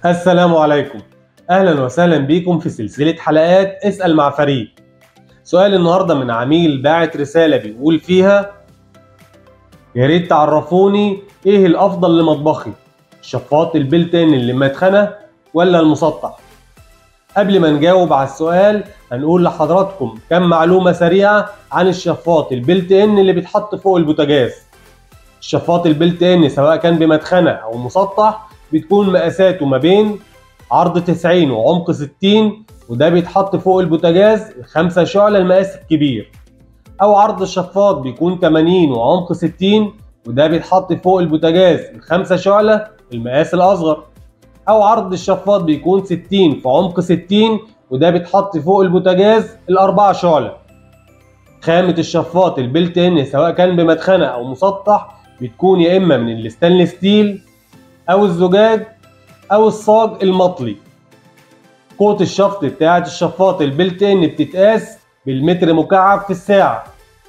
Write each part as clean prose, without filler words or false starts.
السلام عليكم. أهلا وسهلا بكم في سلسلة حلقات اسأل مع فريد. سؤال النهاردة من عميل باعت رسالة بيقول فيها: يا ريت تعرفوني إيه الأفضل لمطبخي، الشفاط البلت إن اللي مدخنة ولا المسطح؟ قبل ما نجاوب على السؤال هنقول لحضراتكم كم معلومة سريعة عن الشفاط البلت إن اللي بيتحط فوق البوتاجاز. الشفاط البلت إن سواء كان بمدخنة أو مسطح بتكون مقاساته ما بين عرض 90 وعمق 60، وده بيتحط فوق البوتاجاز 5 شعلة المقاس الكبير. أو عرض الشفاط بيكون 80 وعمق 60، وده بيتحط فوق البوتاجاز 5 شعلة المقاس الأصغر. أو عرض الشفاط بيكون 60 في عمق 60، وده بيتحط فوق البوتاجاز 4 شعلة. خامة الشفاط البلت إن سواء كان بمدخنة أو مسطح بتكون يا إما من الستانلس ستيل أو الزجاج أو الصاج المطلي. قوة الشفط بتاعة الشفاط البلت إن بتتقاس بالمتر مكعب في الساعة.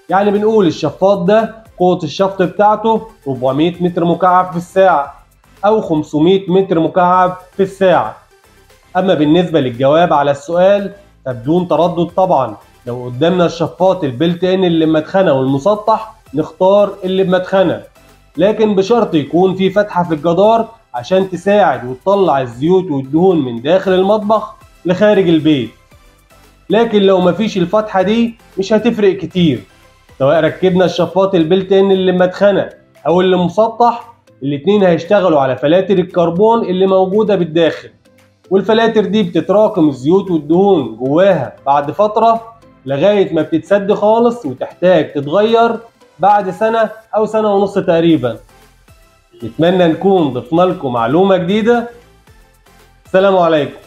يعني بنقول الشفاط ده قوة الشفط بتاعته 400 متر مكعب في الساعة أو 500 متر مكعب في الساعة. أما بالنسبة للجواب على السؤال فبدون تردد طبعا لو قدامنا الشفاط البلت إن اللي بمدخنة والمسطح نختار اللي بمدخنة، لكن بشرط يكون في فتحة في الجدار عشان تساعد وتطلع الزيوت والدهون من داخل المطبخ لخارج البيت. لكن لو مفيش الفتحة دي مش هتفرق كتير، سواء ركبنا الشفاط البلت إن اللي مدخنة أو اللي مسطح الاتنين هيشتغلوا على فلاتر الكربون اللي موجودة بالداخل، والفلاتر دي بتتراكم الزيوت والدهون جواها بعد فترة لغاية ما بتتسد خالص وتحتاج تتغير بعد سنة أو سنة ونص تقريبا. نتمنى نكون ضفنا لكم معلومة جديدة. السلام عليكم.